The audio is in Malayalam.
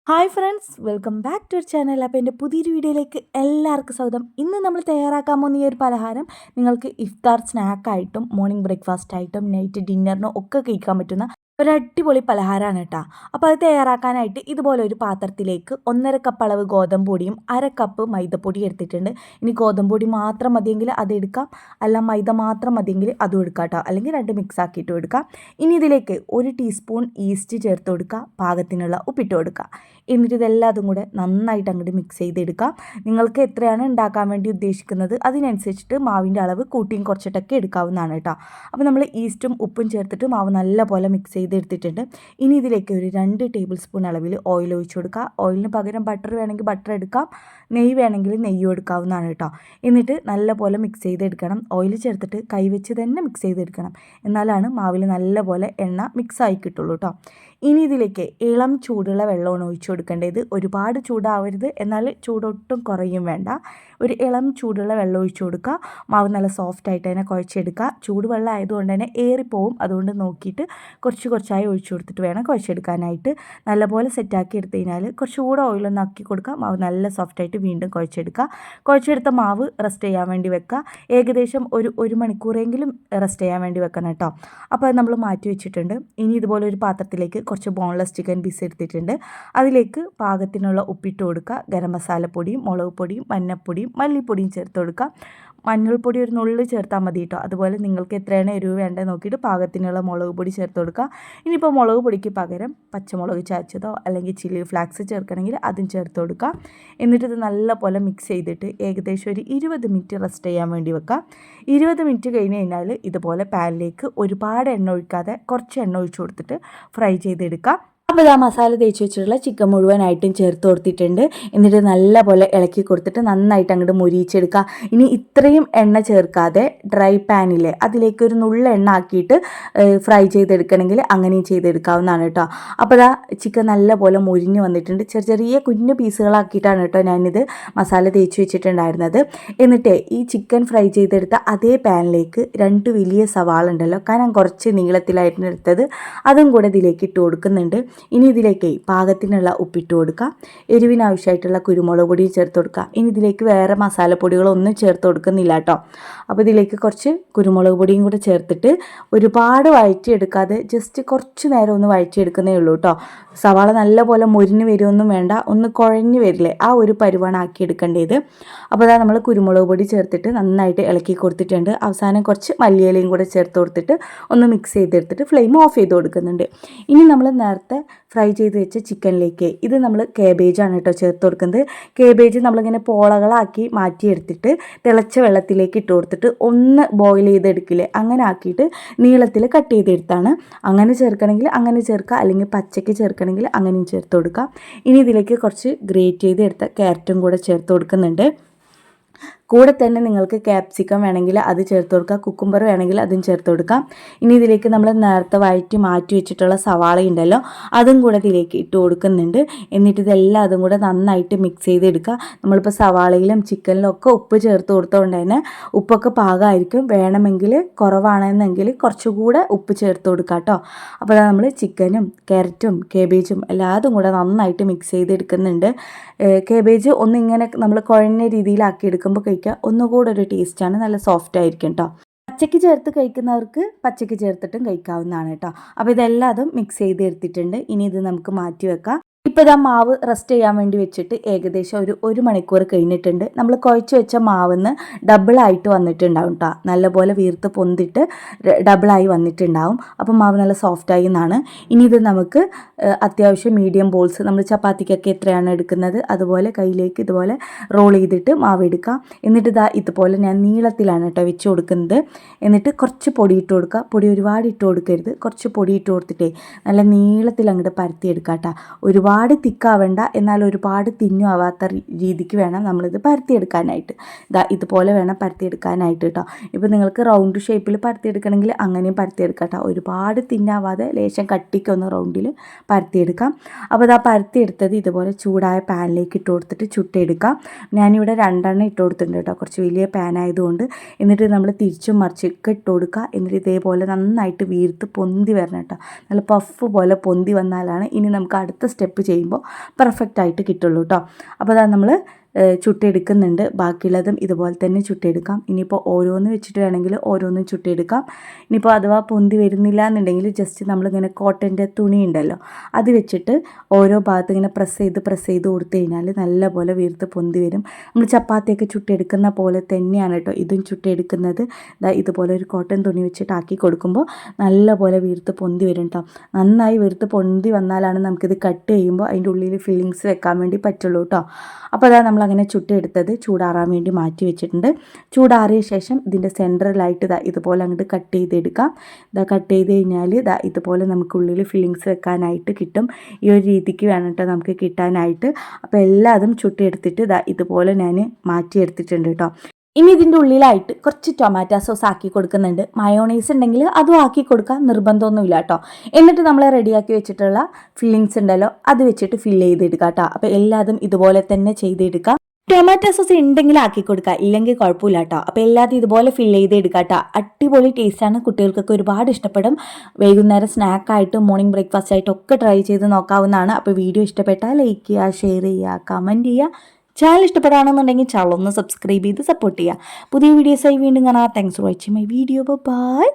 Hi friends, welcome back to our channel. അപ്പോൾ എൻ്റെ പുതിയൊരു വീഡിയോയിലേക്ക് എല്ലാവർക്കും സ്വാഗതം. ഇന്ന് നമ്മൾ തയ്യാറാക്കാൻ പോകുന്ന ഈ ഒരു പലഹാരം നിങ്ങൾക്ക് ഇഫ്താർ സ്നാക്കായിട്ടും മോർണിംഗ് ബ്രേക്ക്ഫാസ്റ്റ് ആയിട്ടും നൈറ്റ് ഡിന്നറിനും ഒക്കെ കഴിക്കാൻ പറ്റുന്ന ഒരു അടിപൊളി പലഹാരമാണ് കേട്ടോ. അപ്പോൾ അത് തയ്യാറാക്കാനായിട്ട് ഇതുപോലെ ഒരു പാത്രത്തിലേക്ക് 1.5 കപ്പ് അളവ് ഗോതമ്പ് പൊടിയും 1/2 കപ്പ് മൈദപ്പൊടി എടുത്തിട്ടുണ്ട്. ഇനി ഗോതമ്പ് പൊടി മാത്രം മതിയെങ്കിൽ അത് എടുക്കാം, അല്ല മൈദ മാത്രം മതിയെങ്കിൽ അതും എടുക്കാം കേട്ടോ, അല്ലെങ്കിൽ രണ്ട് മിക്സ് ആക്കിയിട്ടും എടുക്കാം. ഇനി ഇതിലേക്ക് 1 ടീസ്പൂൺ ഈസ്റ്റ് ചേർത്ത് കൊടുക്കുക, പാകത്തിനുള്ള ഉപ്പിട്ട് കൊടുക്കുക. എന്നിട്ട് ഇതെല്ലാതും കൂടെ നന്നായിട്ട് അങ്ങോട്ട് മിക്സ് ചെയ്തെടുക്കാം. നിങ്ങൾക്ക് എത്രയാണ് ഉണ്ടാക്കാൻ വേണ്ടി ഉദ്ദേശിക്കുന്നത് അതിനനുസരിച്ചിട്ട് മാവിൻ്റെ അളവ് കൂട്ടിയും കുറച്ചിട്ടൊക്കെ എടുക്കാവുന്നതാണ് കേട്ടോ. അപ്പോൾ നമ്മൾ ഈസ്റ്റും ഉപ്പും ചേർത്തിട്ട് മാവ് നല്ലപോലെ മിക്സ് ചെയ്തെടുത്തിട്ടുണ്ട്. ഇനി ഇതിലേക്ക് ഒരു 2 ടേബിൾ സ്പൂൺ അളവിൽ ഓയിൽ ഒഴിച്ചു കൊടുക്കുക. ഓയിലിന് പകരം ബട്ടർ വേണമെങ്കിൽ ബട്ടർ എടുക്കാം, നെയ്യ് വേണമെങ്കിൽ നെയ്യും എടുക്കാവുന്നതാണ് കേട്ടോ. എന്നിട്ട് നല്ലപോലെ മിക്സ് ചെയ്തെടുക്കണം. ഓയിൽ ചേർത്തിട്ട് കൈവച്ച് തന്നെ മിക്സ് ചെയ്തെടുക്കണം, എന്നാലാണ് മാവിൽ നല്ലപോലെ എണ്ണ മിക്സായി കിട്ടുള്ളൂ കേട്ടോ. ഇനി ഇതിലേക്ക് ഇളം ചൂടുള്ള വെള്ളമാണ് ഒഴിച്ചു കൊടുക്കേണ്ടത്. ഒരുപാട് ചൂടാവരുത്, എന്നാൽ ചൂടൊട്ടും കുറയും വേണ്ട. ഒരു ഇളം ചൂടുള്ള വെള്ളം ഒഴിച്ചു കൊടുക്കുക. മാവ് നല്ല സോഫ്റ്റായിട്ട് തന്നെ കുഴച്ചെടുക്കുക. ചൂടുവെള്ളം ആയതുകൊണ്ട് തന്നെ ഏറിപ്പോവും, അതുകൊണ്ട് നോക്കിയിട്ട് കുറച്ചായി ഒഴിച്ചു കൊടുത്തിട്ട് വേണം കുഴച്ചെടുക്കാനായിട്ട്. നല്ലപോലെ സെറ്റാക്കി എടുത്തു കഴിഞ്ഞാൽ കുറച്ചുകൂടെ ഓയിലൊന്ന് ആക്കി കൊടുക്കുക. മാവ് നല്ല സോഫ്റ്റായിട്ട് വീണ്ടും കുഴച്ചെടുക്കുക. കുഴച്ചെടുത്ത മാവ് റെസ്റ്റ് ചെയ്യാൻ വേണ്ടി വെക്കുക. ഏകദേശം ഒരു മണിക്കൂറെങ്കിലും റെസ്റ്റ് ചെയ്യാൻ വേണ്ടി വെക്കണം കേട്ടോ. അപ്പോൾ അത് നമ്മൾ മാറ്റി വെച്ചിട്ടുണ്ട്. ഇനി ഇതുപോലെ ഒരു പാത്രത്തിലേക്ക് കുറച്ച് ബോൺലെസ് ചിക്കൻ പീസ് എടുത്തിട്ടുണ്ട്. അതിലേക്ക് പാകത്തിനുള്ള ഉപ്പിട്ട് കൊടുക്കുക. ഗരം മസാലപ്പൊടിയും മുളക് പൊടിയും മഞ്ഞൾപ്പൊടിയും മല്ലിപ്പൊടിയും ചേർത്ത് കൊടുക്കുക. മഞ്ഞൾപ്പൊടി ഒരു നുള്ളി ചേർത്താൽ മതി കേട്ടോ. അതുപോലെ നിങ്ങൾക്ക് എത്രയാണ് എരിവ് വേണ്ടത് നോക്കിയിട്ട് പാകത്തിനുള്ള മുളക് പൊടി ചേർത്ത് കൊടുക്കുക. ഇനിയിപ്പോൾ മുളക് പൊടിക്ക് പകരം പച്ചമുളക് ചതച്ചതോ അല്ലെങ്കിൽ ചില്ലി ഫ്ലാക്സ് ചേർക്കണമെങ്കിൽ അതും ചേർത്ത് കൊടുക്കുക. എന്നിട്ട് ഇത് നല്ലപോലെ മിക്സ് ചെയ്തിട്ട് ഏകദേശം ഒരു 20 മിനിറ്റ് റെസ്റ്റ് ചെയ്യാൻ വേണ്ടി വെക്കുക. 20 മിനിറ്റ് കഴിഞ്ഞ് കഴിഞ്ഞാൽ ഇതുപോലെ പാനിലേക്ക് ഒരുപാട് എണ്ണ ഒഴിക്കാതെ കുറച്ച് എണ്ണ ഒഴിച്ച് കൊടുത്തിട്ട് ഫ്രൈ ചെയ്തെടുക്കുക. അപ്പോൾ ഇതാ മസാല തേച്ച് വെച്ചിട്ടുള്ള ചിക്കൻ മുഴുവനായിട്ടും ചേർത്ത് കൊടുത്തിട്ടുണ്ട്. എന്നിട്ട് നല്ലപോലെ ഇളക്കി കൊടുത്തിട്ട് നന്നായിട്ട് അങ്ങോട്ട് മുരിയിച്ചെടുക്കുക. ഇനി ഇത്രയും എണ്ണ ചേർക്കാതെ ഡ്രൈ പാനിൽ അതിലേക്ക് ഒരു നുള്ള എണ്ണ ആക്കിയിട്ട് ഫ്രൈ ചെയ്തെടുക്കണമെങ്കിൽ അങ്ങനെയും ചെയ്തെടുക്കാവുന്നതാണ് കേട്ടോ. അപ്പോൾ ഇതാ ചിക്കൻ നല്ലപോലെ മുരിഞ്ഞ് വന്നിട്ടുണ്ട്. ചെറിയ കുഞ്ഞു പീസുകളാക്കിയിട്ടാണ് കേട്ടോ ഞാനിത് മസാല തേച്ച് വെച്ചിട്ടുണ്ടായിരുന്നത്. എന്നിട്ട് ഈ ചിക്കൻ ഫ്രൈ ചെയ്തെടുത്ത അതേ പാനിലേക്ക് 2 വലിയ സവാള ഉണ്ടല്ലോ, കാരണം കുറച്ച് നീളത്തിലായിരുന്നു എടുത്തത്, അതും കൂടെ ഇതിലേക്ക് ഇട്ട് കൊടുക്കുന്നുണ്ട്. ഇനി ഇതിലേക്ക് പാകത്തിനുള്ള ഉപ്പിട്ട് കൊടുക്കുക. എരിവിനാവശ്യമായിട്ടുള്ള കുരുമുളക് പൊടി ചേർത്ത് കൊടുക്കുക. ഇനി ഇതിലേക്ക് വേറെ മസാലപ്പൊടികളൊന്നും ചേർത്ത് കൊടുക്കുന്നില്ല കേട്ടോ. അപ്പോൾ ഇതിലേക്ക് കുറച്ച് കുരുമുളക് പൊടിയും കൂടെ ചേർത്തിട്ട് ഒരുപാട് വഴറ്റിയെടുക്കാതെ ജസ്റ്റ് കുറച്ച് നേരം ഒന്ന് വഴറ്റിയെടുക്കുന്നേ ഉള്ളൂ കേട്ടോ. സവാള നല്ലപോലെ മുരിഞ്ഞ് വരുമൊന്നും വേണ്ട, ഒന്ന് കുഴഞ്ഞ് വരില്ലേ, ആ ഒരു പരുവാണ് ആക്കിയെടുക്കേണ്ടത്. അപ്പോൾ അതാ നമ്മൾ കുരുമുളക് പൊടി ചേർത്തിട്ട് നന്നായിട്ട് ഇളക്കി കൊടുത്തിട്ടുണ്ട്. അവസാനം കുറച്ച് മല്ലിയിലയും കൂടെ ചേർത്ത് കൊടുത്തിട്ട് ഒന്ന് മിക്സ് ചെയ്തെടുത്തിട്ട് ഫ്ലെയിം ഓഫ് ചെയ്ത് കൊടുക്കുന്നുണ്ട്. ഇനി നമ്മൾ നേരത്തെ ഫ്രൈ ചെയ്ത് വെച്ച ചിക്കനിലേക്ക് ഇത് നമ്മൾ കേബേജാണ് കേട്ടോ ചേർത്ത് കൊടുക്കുന്നത്. കേബേജ് നമ്മളിങ്ങനെ പോളകളാക്കി മാറ്റിയെടുത്തിട്ട് തിളച്ച വെള്ളത്തിലേക്ക് ഇട്ട് കൊടുത്തിട്ട് ഒന്ന് ബോയിൽ ചെയ്തെടുക്കില്ലേ, അങ്ങനെ ആക്കിയിട്ട് നീളത്തിൽ കട്ട് ചെയ്തെടുത്താണ്. അങ്ങനെ ചേർക്കണമെങ്കിൽ അങ്ങനെ ചേർക്കുക, അല്ലെങ്കിൽ പച്ചയ്ക്ക് ചേർക്കണമെങ്കിൽ അങ്ങനെയും ചേർത്ത് കൊടുക്കുക. ഇനി ഇതിലേക്ക് കുറച്ച് ഗ്രേറ്റ് ചെയ്തെടുത്ത ക്യാരറ്റും കൂടെ ചേർത്ത് കൊടുക്കുന്നുണ്ട്. കൂടെ തന്നെ നിങ്ങൾക്ക് ക്യാപ്സിക്കം വേണമെങ്കിൽ അത് ചേർത്ത് കൊടുക്കുക, കുക്കുംബർ വേണമെങ്കിൽ അതും ചേർത്ത് കൊടുക്കാം. ഇനി ഇതിലേക്ക് നമ്മൾ നേരത്തെ വഴറ്റി മാറ്റി വെച്ചിട്ടുള്ള സവാള ഉണ്ടല്ലോ, അതും കൂടെ ഇതിലേക്ക് ഇട്ട് കൊടുക്കുന്നുണ്ട്. എന്നിട്ട് ഇതെല്ലാം അതും കൂടെ നന്നായിട്ട് മിക്സ് ചെയ്തെടുക്കുക. നമ്മളിപ്പോൾ സവാളയിലും ചിക്കനിലും ഒക്കെ ഉപ്പ് ചേർത്ത് കൊടുത്തതുകൊണ്ട് തന്നെ ഉപ്പൊക്കെ പാകമായിരിക്കും. വേണമെങ്കിൽ കുറവാണെന്നെങ്കിൽ കുറച്ചുകൂടെ ഉപ്പ് ചേർത്ത് കൊടുക്കുക കേട്ടോ. അപ്പോൾ നമ്മൾ ചിക്കനും ക്യാരറ്റും കേബേജും എല്ലാതും കൂടെ നന്നായിട്ട് മിക്സ് ചെയ്തെടുക്കുന്നുണ്ട്. കേബേജ് ഒന്നിങ്ങനെ നമ്മൾ കുഴഞ്ഞ രീതിയിലാക്കി എടുക്കുമ്പോൾ കഴിക്കുക ഒന്നുകൂടെ ഒരു ടേസ്റ്റാണ്, നല്ല സോഫ്റ്റ് ആയിരിക്കും കേട്ടോ. പച്ചയ്ക്ക് ചേർത്ത് കഴിക്കുന്നവർക്ക് പച്ചയ്ക്ക് ചേർത്തിട്ടും കഴിക്കാവുന്നതാണ് കേട്ടോ. അപ്പോൾ ഇതെല്ലാം മിക്സ് ചെയ്ത് എടുത്തിട്ടുണ്ട്. ഇനി ഇത് നമുക്ക് മാറ്റി വെക്കാം. ഇപ്പോൾ ഇതാ മാവ് റെസ്റ്റ് ചെയ്യാൻ വേണ്ടി വെച്ചിട്ട് ഏകദേശം ഒരു മണിക്കൂർ കഴിഞ്ഞിട്ടുണ്ട്. നമ്മൾ കുഴച്ച് വെച്ച മാവിന്ന് ഡബിളായിട്ട് വന്നിട്ടുണ്ടാവും കേട്ടോ. നല്ലപോലെ വീർത്ത് പൊന്തിട്ട് ഡബിളായി വന്നിട്ടുണ്ടാവും. അപ്പോൾ മാവ് നല്ല സോഫ്റ്റായി എന്നാണ്. ഇനി ഇത് നമുക്ക് അത്യാവശ്യം മീഡിയം ബോൾസ്, നമ്മൾ ചപ്പാത്തിക്കൊക്കെ എത്രയാണ് എടുക്കുന്നത് അതുപോലെ കയ്യിലേക്ക് ഇതുപോലെ റോൾ ചെയ്തിട്ട് മാവ് എടുക്കാം. എന്നിട്ട് ഇതുപോലെ ഞാൻ നീളത്തിലാണ് കേട്ടോ വെച്ച് കൊടുക്കുന്നത്. എന്നിട്ട് കുറച്ച് പൊടി ഇട്ട് കൊടുക്കുക. പൊടി ഒരുപാട് ഇട്ട് കൊടുക്കരുത്, കുറച്ച് പൊടി ഇട്ട് കൊടുത്തിട്ടേ നല്ല നീളത്തിൽ അങ്ങോട്ട് പരത്തിയെടുക്കാം കേട്ടോ. ഒരുപാട് തിക്കാവേണ്ട, എന്നാൽ ഒരുപാട് തിന്നും ആവാത്ത രീതിക്ക് വേണം നമ്മളിത് പരത്തിയെടുക്കാനായിട്ട്. ഇതുപോലെ വേണം പരത്തിയെടുക്കാനായിട്ട് കേട്ടോ. ഇപ്പോൾ നിങ്ങൾക്ക് റൗണ്ട് ഷേപ്പിൽ പരത്തിയെടുക്കണമെങ്കിൽ അങ്ങനെയും പരത്തിയെടുക്കാം കേട്ടോ. ഒരുപാട് തിന്നാവാതെ ലേശം കട്ടിക്കൊന്ന് റൗണ്ടിൽ പരത്തിയെടുക്കാം. അപ്പോൾ പരത്തിയെടുത്തത് ഇതുപോലെ ചൂടായ പാനിലേക്ക് ഇട്ട് കൊടുത്തിട്ട് ചുട്ടെടുക്കാം. ഞാനിവിടെ 2 എണ്ണം ഇട്ട് കൊടുത്തിട്ടുണ്ട് കേട്ടോ, കുറച്ച് വലിയ പാൻ ആയതുകൊണ്ട്. എന്നിട്ട് നമ്മൾ തിരിച്ചും മറിച്ചൊക്കെ ഇട്ട് കൊടുക്കുക. എന്നിട്ട് ഇതേപോലെ നന്നായിട്ട് വീർത്ത് പൊന്തി വരണം കേട്ടോ. നല്ല പഫ് പോലെ പൊന്തി വന്നാലാണ് ഇനി നമുക്ക് അടുത്ത സ്റ്റെപ്പ് ഷേപ്പ് ചെയ്യുമ്പോൾ പെർഫെക്റ്റ് ആയിട്ട് കിട്ടുള്ളൂ കേട്ടോ. അപ്പോൾ അതാ നമ്മൾ ചുട്ടെടുക്കുന്നുണ്ട്. ബാക്കിയുള്ളതും ഇതുപോലെ തന്നെ ചുട്ടെടുക്കാം. ഇനിയിപ്പോൾ ഓരോന്ന് വെച്ചിട്ട് വേണമെങ്കിൽ ഓരോന്നും ചുട്ടെടുക്കാം. ഇനിയിപ്പോൾ അഥവാ പൊന്തി വരുന്നില്ല എന്നുണ്ടെങ്കിൽ ജസ്റ്റ് നമ്മളിങ്ങനെ കോട്ടൻ്റെ തുണി ഉണ്ടല്ലോ അത് വെച്ചിട്ട് ഓരോ ഭാഗത്ത് ഇങ്ങനെ പ്രസ് ചെയ്ത് കൊടുത്തു കഴിഞ്ഞാൽ നല്ലപോലെ വീർത്ത് പൊന്തി വരും. നമ്മൾ ചപ്പാത്തിയൊക്കെ ചുട്ടെടുക്കുന്ന പോലെ തന്നെയാണ് കേട്ടോ ഇതും ചുട്ടെടുക്കുന്നത്. ഇതുപോലെ ഒരു കോട്ടൺ തുണി വെച്ചിട്ട് ആക്കി കൊടുക്കുമ്പോൾ നല്ലപോലെ വീർത്ത് പൊന്തി വരും കേട്ടോ. നന്നായി വീർത്ത് പൊന്തി വന്നാലാണ് നമുക്കിത് കട്ട് ചെയ്യുമ്പോൾ അതിൻ്റെ ഉള്ളിൽ ഫില്ലിങ്സ് വെക്കാൻ വേണ്ടി പറ്റുള്ളൂ കേട്ടോ. അപ്പോൾ അതാ നമ്മളങ്ങനെ ചുട്ടെടുത്തത് ചൂടാറാൻ വേണ്ടി മാറ്റി വെച്ചിട്ടുണ്ട്. ചൂടാറിയ ശേഷം ഇതിൻ്റെ സെൻറ്ററിലായിട്ട് ഇതുപോലെ അങ്ങോട്ട് കട്ട് ചെയ്തെടുക്കാം. കട്ട് ചെയ്ത് കഴിഞ്ഞാൽ ഇതുപോലെ നമുക്കുള്ളിൽ ഫില്ലിങ്സ് വെക്കാനായിട്ട് കിട്ടും. ഈ ഒരു രീതിക്ക് വേണം കേട്ടോ നമുക്ക് കിട്ടാനായിട്ട്. അപ്പോൾ എല്ലാതും ചുട്ടെടുത്തിട്ട് ഇതുപോലെ ഞാൻ മാറ്റിയെടുത്തിട്ടുണ്ട് കേട്ടോ. ഇനി ഇതിൻ്റെ ഉള്ളിലായിട്ട് കുറച്ച് ടൊമാറ്റോ സോസ് ആക്കി കൊടുക്കുന്നുണ്ട്. മയോണൈസ് ഉണ്ടെങ്കിൽ അതും ആക്കി കൊടുക്കാൻ നിർബന്ധമൊന്നുമില്ല കേട്ടോ. എന്നിട്ട് നമ്മൾ റെഡിയാക്കി വെച്ചിട്ടുള്ള ഫില്ലിങ്സ് ഉണ്ടല്ലോ അത് വെച്ചിട്ട് ഫില്ല് ചെയ്തെടുക്കാം കേട്ടോ. അപ്പോൾ എല്ലാതും ഇതുപോലെ തന്നെ ചെയ്തെടുക്കാം. ടൊമാറ്റോ സോസ് ഉണ്ടെങ്കിൽ ആക്കി കൊടുക്കുക, ഇല്ലെങ്കിൽ കുഴപ്പമില്ല കേട്ടോ. അപ്പോൾ എല്ലാതും ഇതുപോലെ ഫില്ല് ചെയ്തെടുക്കാം കേട്ടോ. അടിപൊളി ടേസ്റ്റാണ്, കുട്ടികൾക്കൊക്കെ ഒരുപാട് ഇഷ്ടപ്പെടും. വൈകുന്നേരം സ്നാക്കായിട്ടും മോർണിംഗ് ബ്രേക്ക്ഫാസ്റ്റ് ആയിട്ടും ഒക്കെ ട്രൈ ചെയ്ത് നോക്കാവുന്നതാണ്. അപ്പോൾ വീഡിയോ ഇഷ്ടപ്പെട്ടാൽ ലൈക്ക് ചെയ്യുക, ഷെയർ ചെയ്യുക, കമൻറ്റ് ചെയ്യുക. ചാനൽ ഇഷ്ടപ്പെടുകയാണെന്നുണ്ടെങ്കിൽ ചാനൽ ഒന്ന് സബ്സ്ക്രൈബ് ചെയ്ത് സപ്പോർട്ട് ചെയ്യുക. പുതിയ വീഡിയോസായി വീണ്ടും കാണാം. Thanks for watching my video. By.